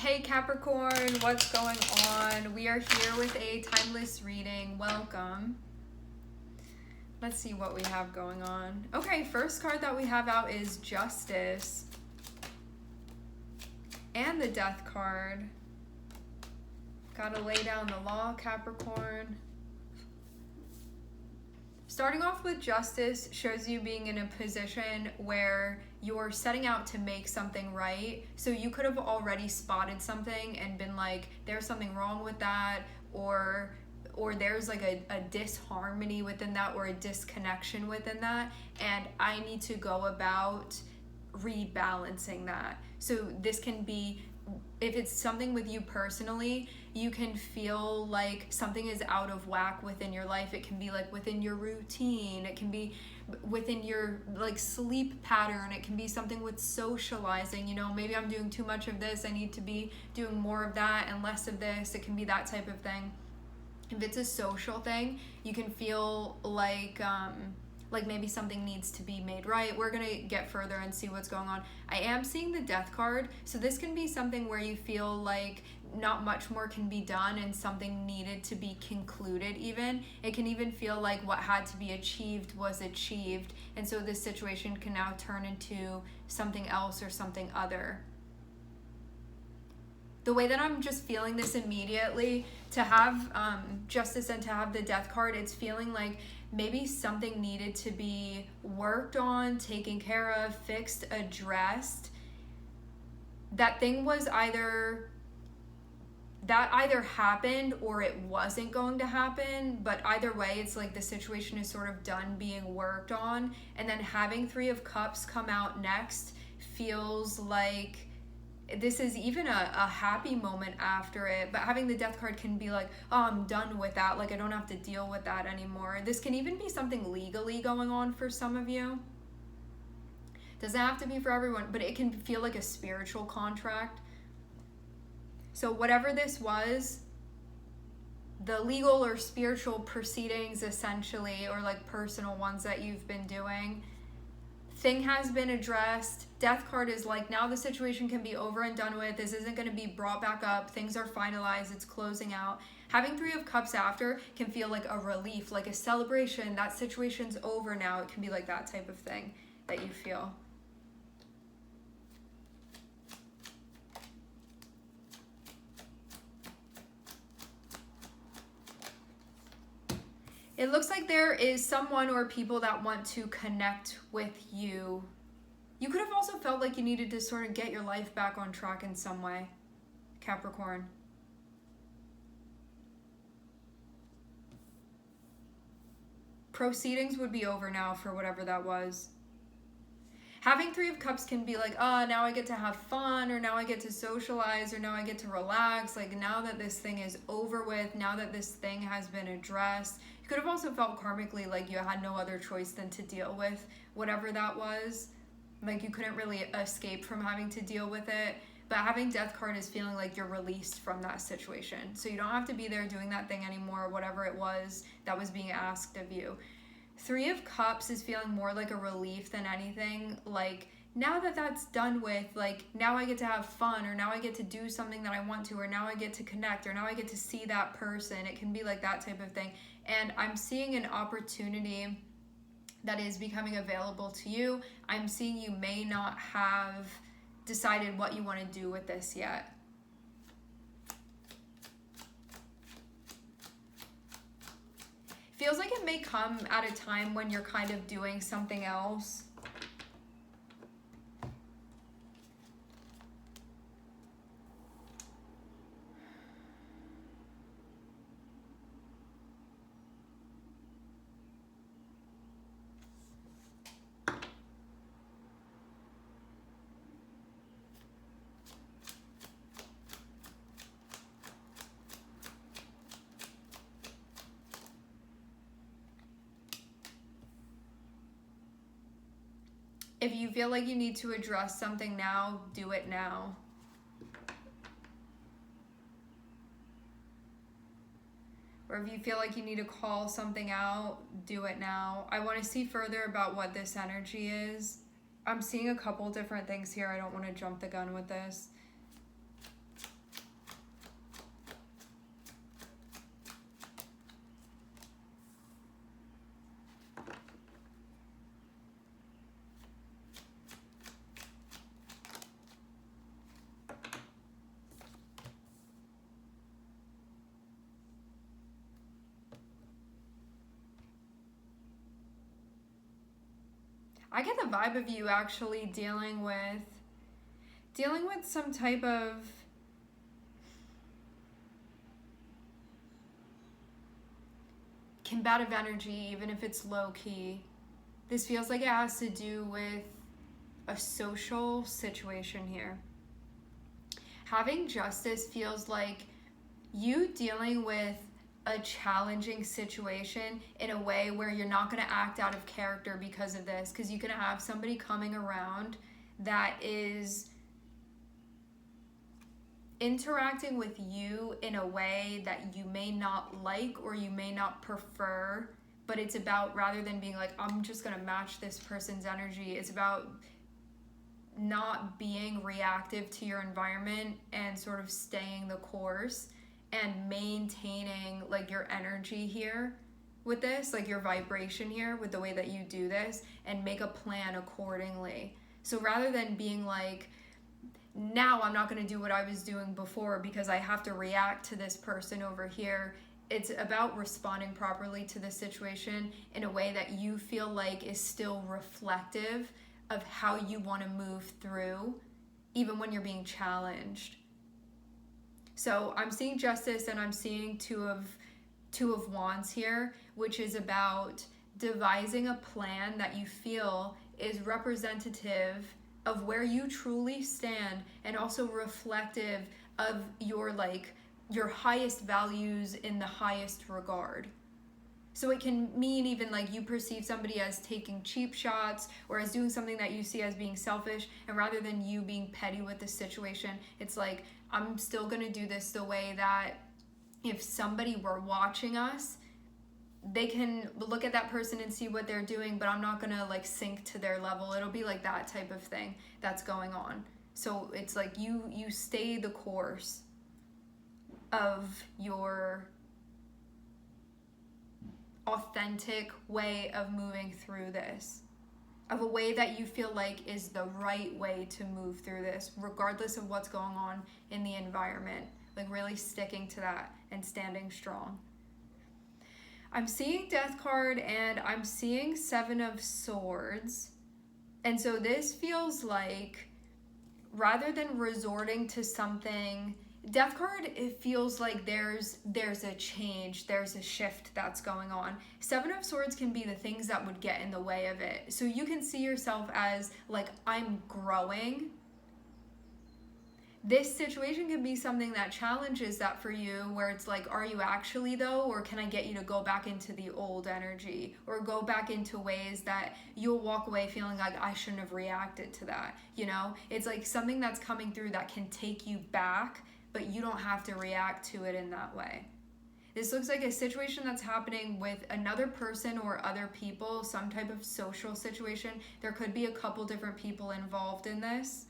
Hey Capricorn, what's going on? We are here with a timeless reading. Welcome. Let's see what we have going on. Okay, first card that we have out is Justice. And the Death card. Gotta lay down the law, Capricorn. Starting off with Justice shows you being in a position where you're setting out to make something right. So you could have already spotted something and been like, there's something wrong with that, or there's like a disharmony within that, or a disconnection within that, and I need to go about rebalancing that. So this can be, if it's something with you personally, you can feel like something is out of whack within your life. It can be like within your routine. It can be within your like sleep pattern. It can be something with socializing. You know, maybe I'm doing too much of this. I need to be doing more of that and less of this. It can be that type of thing. If it's a social thing, you can feel like maybe something needs to be made right. We're going to get further and see what's going on. I am seeing the Death card. So this can be something where you feel like not much more can be done and something needed to be concluded even. It can even feel like what had to be achieved was achieved. And so this situation can now turn into something else or something other. The way that I'm just feeling this immediately, to have Justice and to have the Death card, it's feeling like maybe something needed to be worked on, taken care of, fixed, addressed. That thing was either happened or it wasn't going to happen, but either way, it's like the situation is sort of done being worked on. And then having Three of Cups come out next feels like this is even a happy moment after it, but having the Death card can be like, oh, I'm done with that. Like, I don't have to deal with that anymore. This can even be something legally going on for some of you. Doesn't have to be for everyone, but it can feel like a spiritual contract. So whatever this was, the legal or spiritual proceedings essentially, or like personal ones that you've been doing, thing has been addressed. Death card is like, now the situation can be over and done with. This isn't going to be brought back up. Things are finalized. It's closing out. Having Three of Cups after can feel like a relief, like a celebration. That situation's over now. It can be like that type of thing that you feel. It looks like there is someone or people that want to connect with you. You could have also felt like you needed to sort of get your life back on track in some way, Capricorn. Proceedings would be over now for whatever that was. Having Three of Cups can be like, oh, now I get to have fun, or now I get to socialize, or now I get to relax. Like, now that this thing is over with, now that this thing has been addressed. You could have also felt karmically like you had no other choice than to deal with whatever that was. Like, you couldn't really escape from having to deal with it. But having Death card is feeling like you're released from that situation. So you don't have to be there doing that thing anymore, whatever it was that was being asked of you. Three of Cups is feeling more like a relief than anything. Like, now that that's done with, like, now I get to have fun, or now I get to do something that I want to, or now I get to connect, or now I get to see that person. It can be like that type of thing. And I'm seeing an opportunity that is becoming available to you. I'm seeing you may not have decided what you want to do with this yet. Feels like it may come at a time when you're kind of doing something else. If you feel like you need to address something now, do it now. Or if you feel like you need to call something out, do it now. I want to see further about what this energy is. I'm seeing a couple different things here. I don't want to jump the gun with this. I get the vibe of you actually dealing with some type of combative energy, even if it's low key. This feels like it has to do with a social situation here. Having justice feels like you dealing with a challenging situation in a way where you're not going to act out of character because of this, because you can have somebody coming around that is interacting with you in a way that you may not like or you may not prefer, but it's about, rather than being like, I'm just going to match this person's energy, it's about not being reactive to your environment and sort of staying the course and maintaining like your energy here with this, like your vibration here with the way that you do this, and make a plan accordingly. So rather than being like, now I'm not going to do what I was doing before because I have to react to this person over here, it's about responding properly to the situation in a way that you feel like is still reflective of how you want to move through, even when you're being challenged. So I'm seeing justice, and I'm seeing two of wands here, which is about devising a plan that you feel is representative of where you truly stand, and also reflective of your highest values in the highest regard. So it can mean even like you perceive somebody as taking cheap shots or as doing something that you see as being selfish, and rather than you being petty with the situation, it's like, I'm still going to do this the way that if somebody were watching us, they can look at that person and see what they're doing, but I'm not going to like sink to their level. It'll be like that type of thing that's going on. So it's like you stay the course of your authentic way of moving through this, of a way that you feel like is the right way to move through this, regardless of what's going on in the environment. Like really sticking to that and standing strong. I'm seeing Death card, and I'm seeing Seven of Swords. And so this feels like, rather than resorting to something, Death card, it feels like there's a change, there's a shift that's going on. Seven of Swords can be the things that would get in the way of it. So you can see yourself as like, I'm growing. This situation can be something that challenges that for you, where it's like, are you actually though, or can I get you to go back into the old energy, or go back into ways that you'll walk away feeling like, I shouldn't have reacted to that, you know? It's like something that's coming through that can take you back, but you don't have to react to it in that way. This looks like a situation that's happening with another person or other people, some type of social situation. There could be a couple different people involved in this.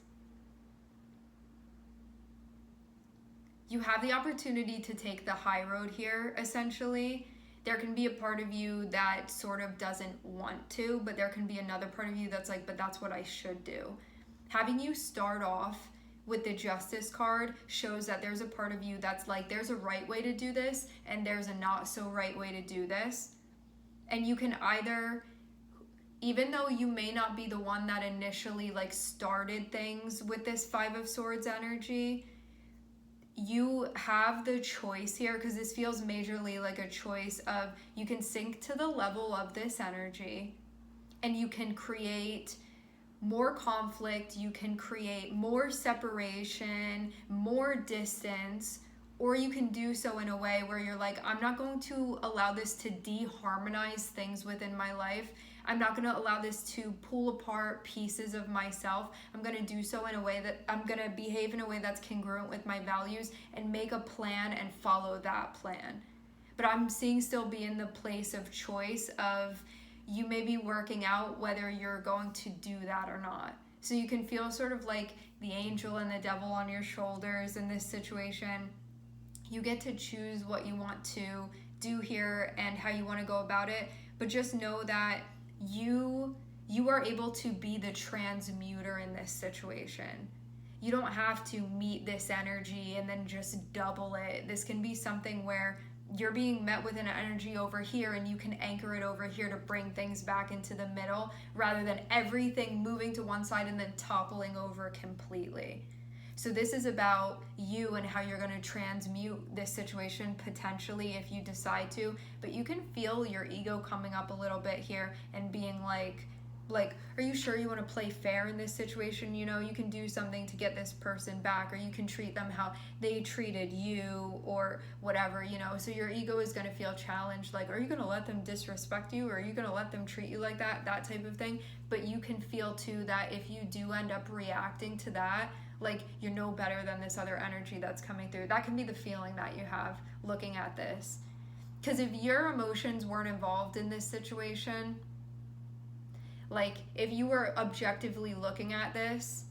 You have the opportunity to take the high road here, essentially. There can be a part of you that sort of doesn't want to, but there can be another part of you that's like, but that's what I should do. Having you start off with the Justice card shows that there's a part of you that's like, there's a right way to do this, and there's a not so right way to do this. And you can either, even though you may not be the one that initially like started things with this Five of Swords energy, you have the choice here, because this feels majorly like a choice of, you can sink to the level of this energy and you can create more conflict, you can create more separation, more distance, or you can do so in a way where you're like, I'm not going to allow this to de-harmonize things within my life. I'm not going to allow this to pull apart pieces of myself. I'm going to do so in a way that I'm going to behave in a way that's congruent with my values and make a plan and follow that plan. But I'm seeing still be in the place of choice of, you may be working out whether you're going to do that or not. So you can feel sort of like the angel and the devil on your shoulders in this situation. You get to choose what you want to do here and how you want to go about it. But just know that you are able to be the transmuter in this situation. You don't have to meet this energy and then just double it. This can be something where you're being met with an energy over here and you can anchor it over here to bring things back into the middle rather than everything moving to one side and then toppling over completely. So this is about you and how you're going to transmute this situation potentially if you decide to, but you can feel your ego coming up a little bit here and being like, are you sure you want to play fair in this situation? You know, you can do something to get this person back, or you can treat them how they treated you, or whatever, you know. So your ego is going to feel challenged, like, are you going to let them disrespect you, or are you going to let them treat you like that type of thing. But you can feel too that if you do end up reacting to that, like, you're no better than this other energy that's coming through. That can be the feeling that you have looking at this. Because if your emotions weren't involved in this situation, like, if you were objectively looking at this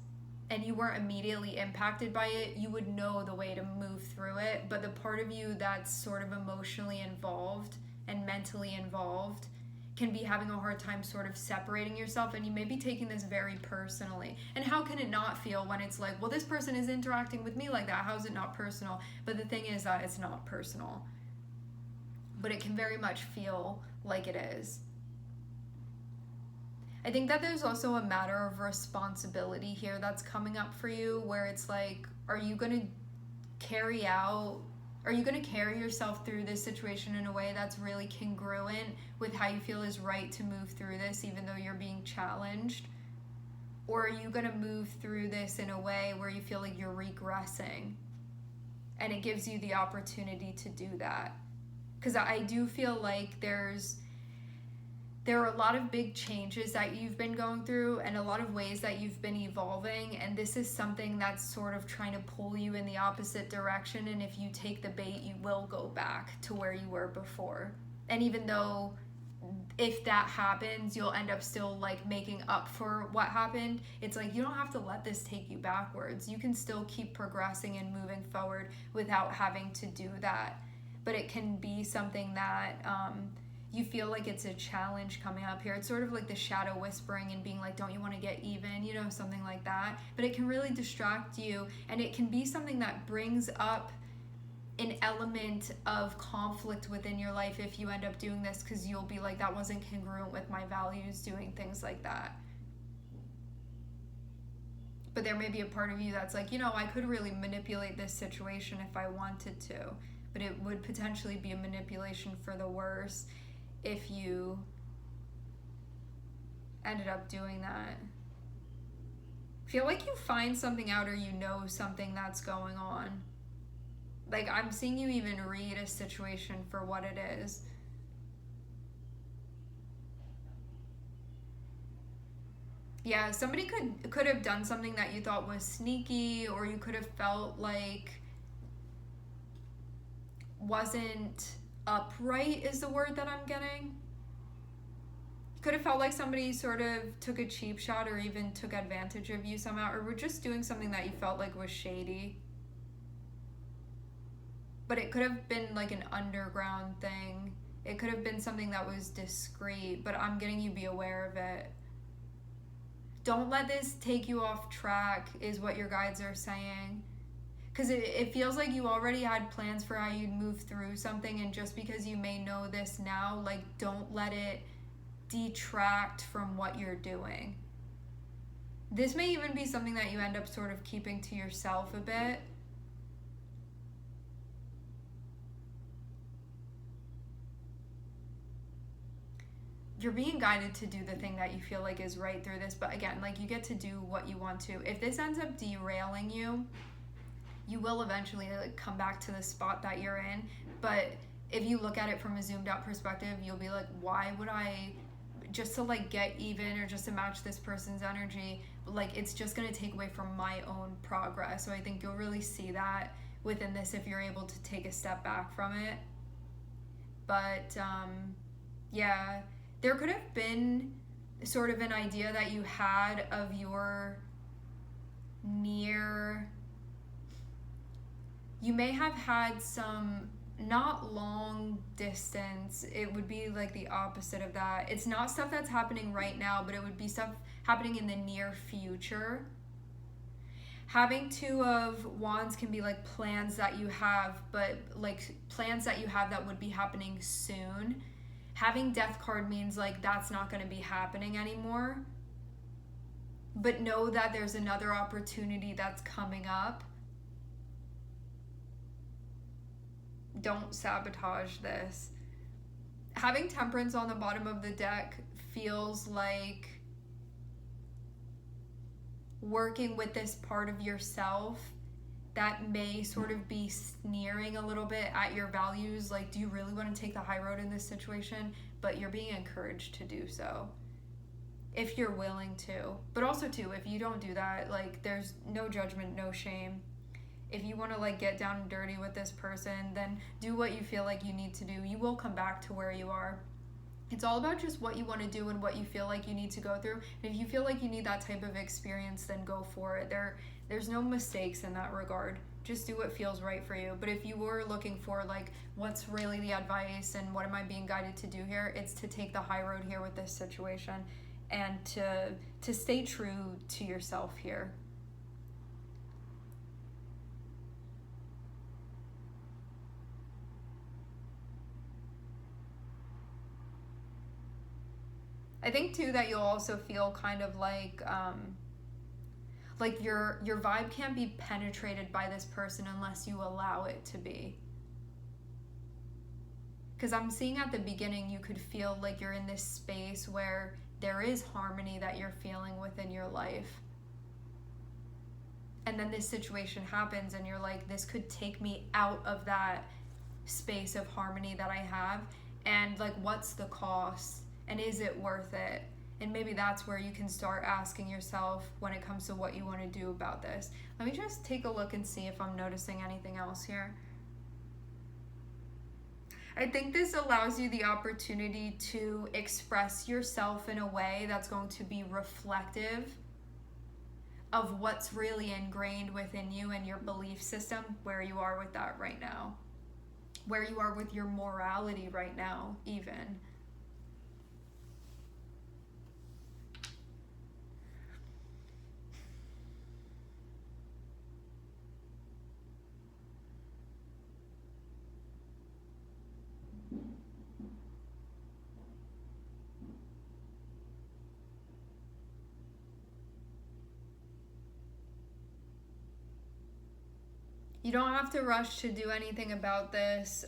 and you weren't immediately impacted by it, you would know the way to move through it. But the part of you that's sort of emotionally involved and mentally involved can be having a hard time sort of separating yourself, and you may be taking this very personally. And how can it not feel when it's like, well, this person is interacting with me like that, how is it not personal? But the thing is that it's not personal. But it can very much feel like it is. I think that there's also a matter of responsibility here that's coming up for you, where it's like, are you going to carry yourself through this situation in a way that's really congruent with how you feel is right to move through this, even though you're being challenged? Or are you going to move through this in a way where you feel like you're regressing? And it gives you the opportunity to do that. Because I do feel like there are a lot of big changes that you've been going through and a lot of ways that you've been evolving, and this is something that's sort of trying to pull you in the opposite direction, and if you take the bait, you will go back to where you were before. And even though if that happens, you'll end up still like making up for what happened, it's like you don't have to let this take you backwards. You can still keep progressing and moving forward without having to do that. But it can be something that you feel like it's a challenge coming up here. It's sort of like the shadow whispering and being like, don't you want to get even, you know, something like that. But it can really distract you, and it can be something that brings up an element of conflict within your life if you end up doing this, because you'll be like, that wasn't congruent with my values, doing things like that. But there may be a part of you that's like, you know, I could really manipulate this situation if I wanted to, but it would potentially be a manipulation for the worse if you ended up doing that. Feel like you find something out, or you know something that's going on. Like, I'm seeing you even read a situation for what it is. Yeah, somebody could have done something that you thought was sneaky, or you could have felt like wasn't upright is the word that I'm getting. Could have felt like somebody sort of took a cheap shot or even took advantage of you somehow, or were just doing something that you felt like was shady. But it could have been like an underground thing. It could have been something that was discreet, but I'm getting you be aware of it. Don't let this take you off track is what your guides are saying. Because it feels like you already had plans for how you'd move through something, and just because you may know this now, like, don't let it detract from what you're doing. This may even be something that you end up sort of keeping to yourself a bit. You're being guided to do the thing that you feel like is right through this, but again, like, you get to do what you want to. If this ends up derailing you, you will eventually like come back to the spot that you're in. But if you look at it from a zoomed out perspective, you'll be like, why would I, just to like get even or just to match this person's energy, like, it's just going to take away from my own progress. So I think you'll really see that within this if you're able to take a step back from it. But yeah, there could have been sort of an idea that you had of your near, you may have had some not long distance, it would be like the opposite of that. It's not stuff that's happening right now, but it would be stuff happening in the near future. Having Two of Wands can be like plans that you have, but like plans that you have that would be happening soon. Having Death card means like that's not going to be happening anymore. But know that there's another opportunity that's coming up. Don't sabotage this. Having Temperance on the bottom of the deck feels like working with this part of yourself that may sort of be sneering a little bit at your values. Like, do you really want to take the high road in this situation? But you're being encouraged to do so if you're willing to. But also too, if you don't do that, like, there's no judgment, no shame. If you want to like get down and dirty with this person, then do what you feel like you need to do. You will come back to where you are. It's all about just what you want to do and what you feel like you need to go through. And if you feel like you need that type of experience, then go for it. There's no mistakes in that regard. Just do what feels right for you. But if you were looking for like what's really the advice and what am I being guided to do here, it's to take the high road here with this situation and to stay true to yourself here. I think too that you'll also feel kind of like your vibe can't be penetrated by this person unless you allow it to be. Because I'm seeing at the beginning you could feel like you're in this space where there is harmony that you're feeling within your life. And then this situation happens and you're like, this could take me out of that space of harmony that I have. And like, what's the cost? And is it worth it? And maybe that's where you can start asking yourself when it comes to what you want to do about this. Let me just take a look and see if I'm noticing anything else here. I think this allows you the opportunity to express yourself in a way that's going to be reflective of what's really ingrained within you and your belief system, where you are with that right now, where you are with your morality right now, even. You don't have to rush to do anything about this.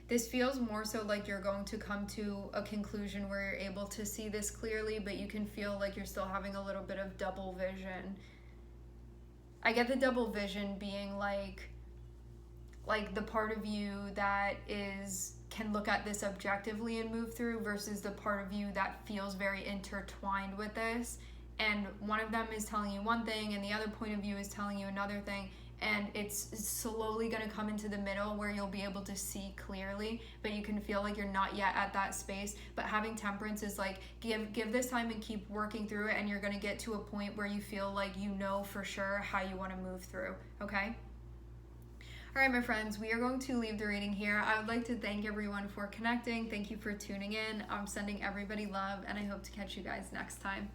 This feels more so like you're going to come to a conclusion where you're able to see this clearly, but you can feel like you're still having a little bit of double vision. I get the double vision being like the part of you that can look at this objectively and move through versus the part of you that feels very intertwined with this. And one of them is telling you one thing and the other point of view is telling you another thing. And it's slowly going to come into the middle where you'll be able to see clearly, but you can feel like you're not yet at that space. But having Temperance is like, give this time and keep working through it, and you're going to get to a point where you feel like you know for sure how you want to move through, okay? All right, my friends, we are going to leave the reading here. I would like to thank everyone for connecting. Thank you for tuning in. I'm sending everybody love, and I hope to catch you guys next time.